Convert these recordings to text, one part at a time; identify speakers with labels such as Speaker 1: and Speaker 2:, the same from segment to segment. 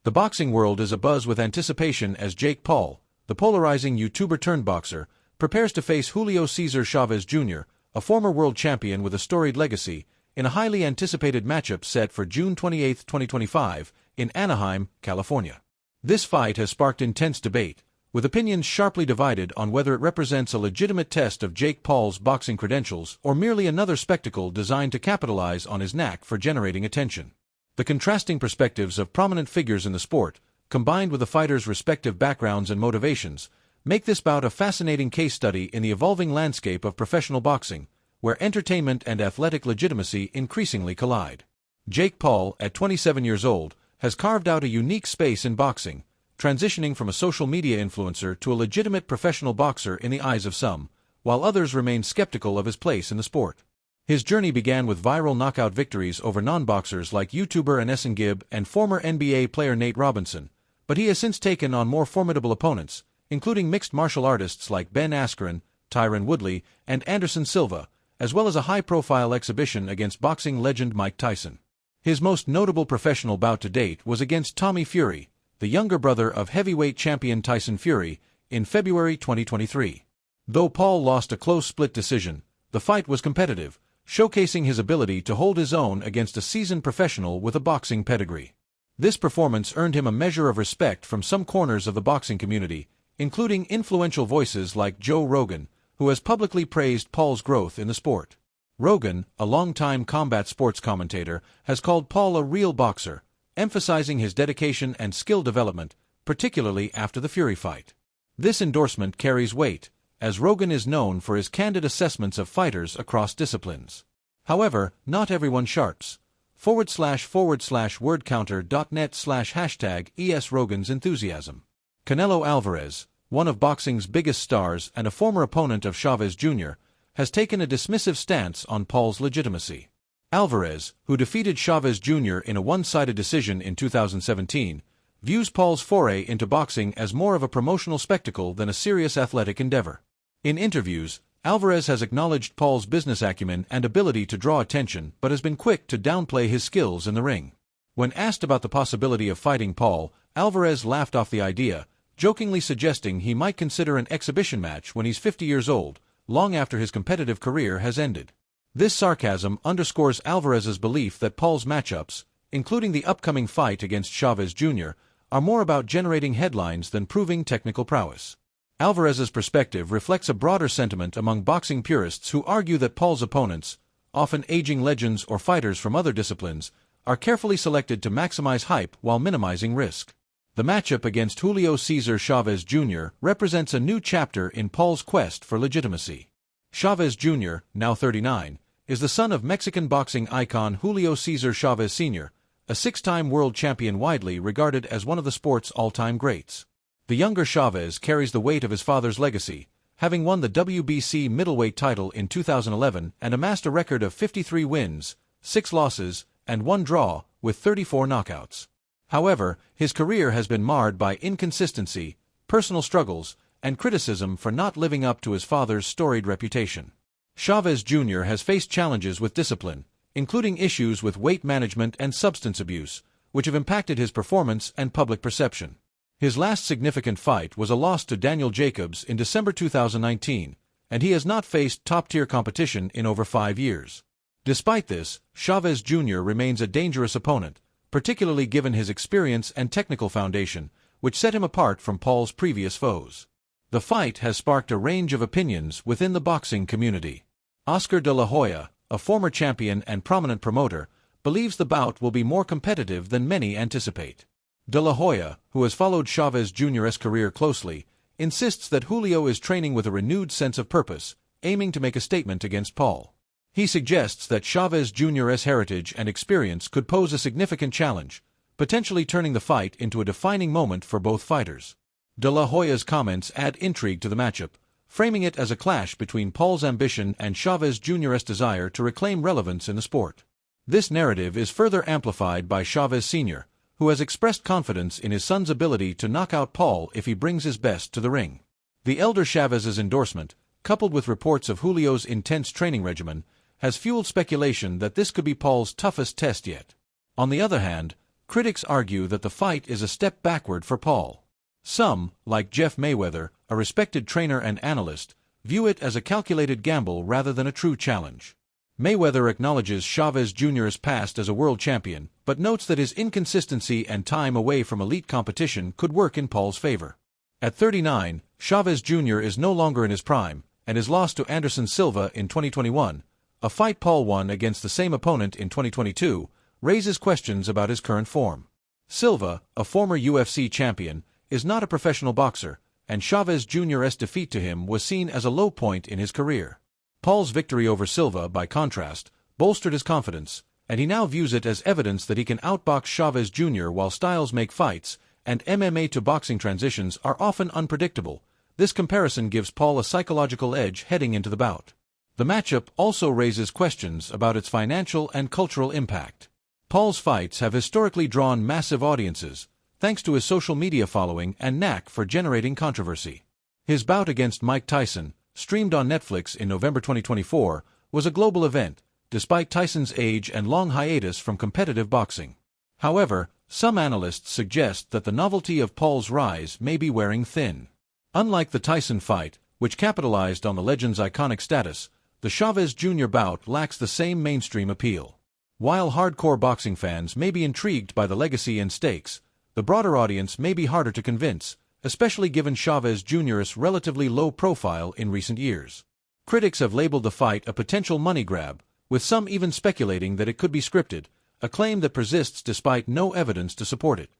Speaker 1: The boxing world is abuzz with anticipation as Jake Paul, the polarizing YouTuber-turned-boxer, prepares to face Julio Cesar Chavez Jr., a former world champion with a storied legacy, in a highly anticipated matchup set for June 28, 2025, in Anaheim, California. This fight has sparked intense debate, with opinions sharply divided on whether it represents a legitimate test of Jake Paul's boxing credentials or merely another spectacle designed to capitalize on his knack for generating attention. The contrasting perspectives of prominent figures in the sport, combined with the fighters' respective backgrounds and motivations, make this bout a fascinating case study in the evolving landscape of professional boxing, where entertainment and athletic legitimacy increasingly collide. Jake Paul, at 27 years old, has carved out a unique space in boxing, transitioning from a social media influencer to a legitimate professional boxer in the eyes of some, while others remain skeptical of his place in the sport. His journey began with viral knockout victories over non-boxers like YouTuber Anessen Gibb and former NBA player Nate Robinson, but he has since taken on more formidable opponents, including mixed martial artists like Ben Askren, Tyron Woodley, and Anderson Silva, as well as a high-profile exhibition against boxing legend Mike Tyson. His most notable professional bout to date was against Tommy Fury, the younger brother of heavyweight champion Tyson Fury, in February 2023. Though Paul lost a close split decision, the fight was competitive, showcasing his ability to hold his own against a seasoned professional with a boxing pedigree. This performance earned him a measure of respect from some corners of the boxing community, including influential voices like Joe Rogan, who has publicly praised Paul's growth in the sport. Rogan, a longtime combat sports commentator, has called Paul a real boxer, emphasizing his dedication and skill development, particularly after the Fury fight. This endorsement carries weight, as Rogan is known for his candid assessments of fighters across disciplines. However, not everyone sharps. //wordcounter.net/hashtag #ES Rogan's enthusiasm. Canelo Alvarez, one of boxing's biggest stars and a former opponent of Chavez Jr., has taken a dismissive stance on Paul's legitimacy. Alvarez, who defeated Chavez Jr. in a one-sided decision in 2017, views Paul's foray into boxing as more of a promotional spectacle than a serious athletic endeavor. In interviews, Alvarez has acknowledged Paul's business acumen and ability to draw attention but has been quick to downplay his skills in the ring. When asked about the possibility of fighting Paul, Alvarez laughed off the idea, jokingly suggesting he might consider an exhibition match when he's 50 years old, long after his competitive career has ended. This sarcasm underscores Alvarez's belief that Paul's matchups, including the upcoming fight against Chavez Jr., are more about generating headlines than proving technical prowess. Alvarez's perspective reflects a broader sentiment among boxing purists who argue that Paul's opponents, often aging legends or fighters from other disciplines, are carefully selected to maximize hype while minimizing risk. The matchup against Julio Cesar Chavez Jr. represents a new chapter in Paul's quest for legitimacy. Chavez Jr., now 39, is the son of Mexican boxing icon Julio Cesar Chavez Sr., a six-time world champion widely regarded as one of the sport's all-time greats. The younger Chavez carries the weight of his father's legacy, having won the WBC middleweight title in 2011 and amassed a record of 53 wins, 6 losses, and 1 draw, with 34 knockouts. However, his career has been marred by inconsistency, personal struggles, and criticism for not living up to his father's storied reputation. Chavez Jr. has faced challenges with discipline, including issues with weight management and substance abuse, which have impacted his performance and public perception. His last significant fight was a loss to Daniel Jacobs in December 2019, and he has not faced top-tier competition in over 5 years. Despite this, Chavez Jr. remains a dangerous opponent, particularly given his experience and technical foundation, which set him apart from Paul's previous foes. The fight has sparked a range of opinions within the boxing community. Oscar de la Hoya, a former champion and prominent promoter, believes the bout will be more competitive than many anticipate. De la Hoya, who has followed Chavez Jr.'s career closely, insists that Julio is training with a renewed sense of purpose, aiming to make a statement against Paul. He suggests that Chavez Jr.'s heritage and experience could pose a significant challenge, potentially turning the fight into a defining moment for both fighters. De la Hoya's comments add intrigue to the matchup, framing it as a clash between Paul's ambition and Chavez Jr.'s desire to reclaim relevance in the sport. This narrative is further amplified by Chavez Sr., who has expressed confidence in his son's ability to knock out Paul if he brings his best to the ring. The elder Chavez's endorsement, coupled with reports of Julio's intense training regimen, has fueled speculation that this could be Paul's toughest test yet. On the other hand, Critics argue that the fight is a step backward for Paul. Some, like Jeff Mayweather, a respected trainer and analyst, view it as a calculated gamble rather than a true challenge. Mayweather acknowledges Chavez Jr.'s past as a world champion, but notes that his inconsistency and time away from elite competition could work in Paul's favor. At 39, Chavez Jr. is no longer in his prime, and his loss to Anderson Silva in 2021, a fight Paul won against the same opponent in 2022, raises questions about his current form. Silva, a former UFC champion, is not a professional boxer, and Chavez Jr.'s defeat to him was seen as a low point in his career. Paul's victory over Silva, by contrast, bolstered his confidence, and he now views it as evidence that he can outbox Chavez Jr. While styles make fights, and MMA to boxing transitions are often unpredictable. This comparison gives Paul a psychological edge heading into the bout. The matchup also raises questions about its financial and cultural impact. Paul's fights have historically drawn massive audiences, thanks to his social media following and knack for generating controversy. His bout against Mike Tyson, streamed on Netflix in November 2024, was a global event, despite Tyson's age and long hiatus from competitive boxing. However, some analysts suggest that the novelty of Paul's rise may be wearing thin. Unlike the Tyson fight, which capitalized on the legend's iconic status, the Chavez Jr. bout lacks the same mainstream appeal. While hardcore boxing fans may be intrigued by the legacy and stakes, the broader audience may be harder to convince, especially given Chavez Jr.'s relatively low profile in recent years. Critics have labeled the fight a potential money grab, with some even speculating that it could be scripted, a claim that persists despite no evidence to support it.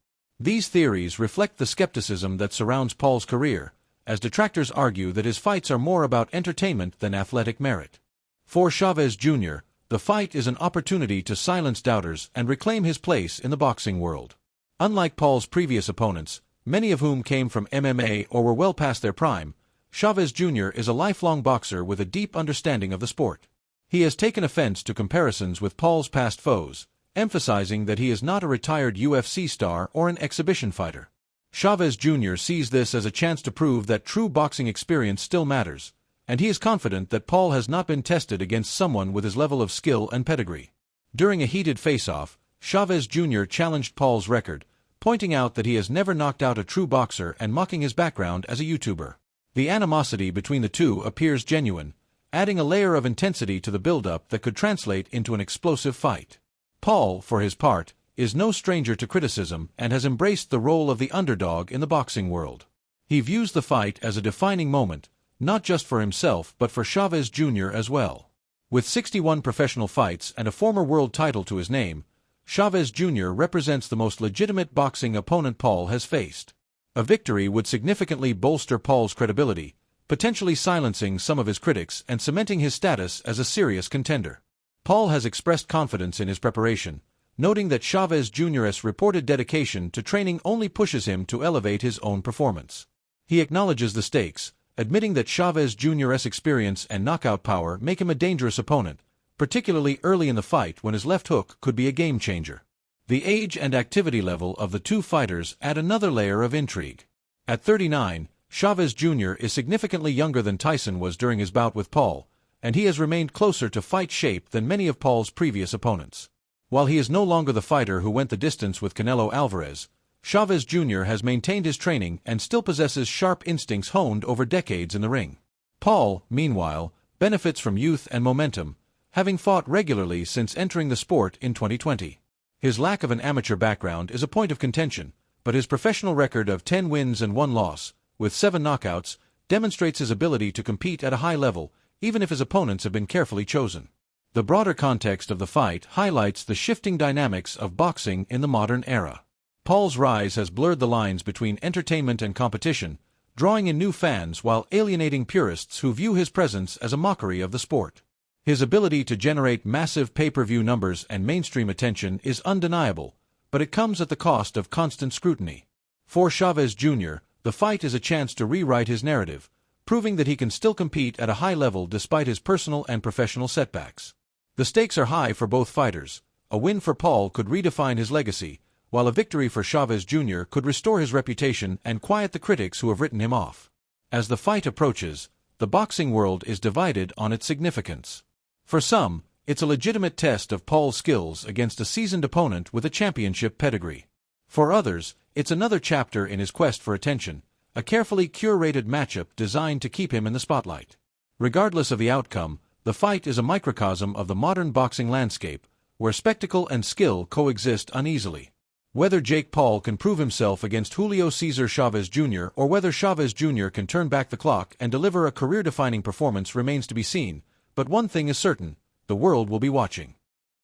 Speaker 1: These theories reflect the skepticism that surrounds Paul's career, as detractors argue that his fights are more about entertainment than athletic merit. For Chavez Jr., the fight is an opportunity to silence doubters and reclaim his place in the boxing world. Unlike Paul's previous opponents, many of whom came from MMA or were well past their prime, Chavez Jr. is a lifelong boxer with a deep understanding of the sport. He has taken offense to comparisons with Paul's past foes, emphasizing that he is not a retired UFC star or an exhibition fighter. Chavez Jr. sees this as a chance to prove that true boxing experience still matters, and he is confident that Paul has not been tested against someone with his level of skill and pedigree. During a heated face-off, Chavez Jr. challenged Paul's record, pointing out that he has never knocked out a true boxer and mocking his background as a YouTuber. The animosity between the two appears genuine, adding a layer of intensity to the build-up that could translate into an explosive fight. Paul, for his part, is no stranger to criticism and has embraced the role of the underdog in the boxing world. He views the fight as a defining moment, not just for himself but for Chavez Jr. as well. With 61 professional fights and a former world title to his name, Chavez Jr. represents the most legitimate boxing opponent Paul has faced. A victory would significantly bolster Paul's credibility, potentially silencing some of his critics and cementing his status as a serious contender. Paul has expressed confidence in his preparation, noting that Chavez Jr.'s reported dedication to training only pushes him to elevate his own performance. He acknowledges the stakes, admitting that Chavez Jr.'s experience and knockout power make him a dangerous opponent, particularly early in the fight when his left hook could be a game-changer. The age and activity level of the two fighters add another layer of intrigue. At 39, Chavez Jr. is significantly younger than Tyson was during his bout with Paul, and he has remained closer to fight shape than many of Paul's previous opponents. While he is no longer the fighter who went the distance with Canelo Alvarez, Chavez Jr. has maintained his training and still possesses sharp instincts honed over decades in the ring. Paul, meanwhile, benefits from youth and momentum, having fought regularly since entering the sport in 2020. His lack of an amateur background is a point of contention, but his professional record of 10 wins and 1 loss, with 7 knockouts, demonstrates his ability to compete at a high level, even if his opponents have been carefully chosen. The broader context of the fight highlights the shifting dynamics of boxing in the modern era. Paul's rise has blurred the lines between entertainment and competition, drawing in new fans while alienating purists who view his presence as a mockery of the sport. His ability to generate massive pay-per-view numbers and mainstream attention is undeniable, but it comes at the cost of constant scrutiny. For Chavez Jr., the fight is a chance to rewrite his narrative, proving that he can still compete at a high level despite his personal and professional setbacks. The stakes are high for both fighters. A win for Paul could redefine his legacy, while a victory for Chavez Jr. could restore his reputation and quiet the critics who have written him off. As the fight approaches, the boxing world is divided on its significance. For some, It's a legitimate test of Paul's skills against a seasoned opponent with a championship pedigree. For others, it's another chapter in his quest for attention, a carefully curated matchup designed to keep him in the spotlight. Regardless of the outcome, the fight is a microcosm of the modern boxing landscape, where spectacle and skill coexist uneasily. Whether Jake Paul can prove himself against Julio Cesar Chavez Jr. or whether Chavez Jr. can turn back the clock and deliver a career-defining performance remains to be seen, but one thing is certain: the world will be watching.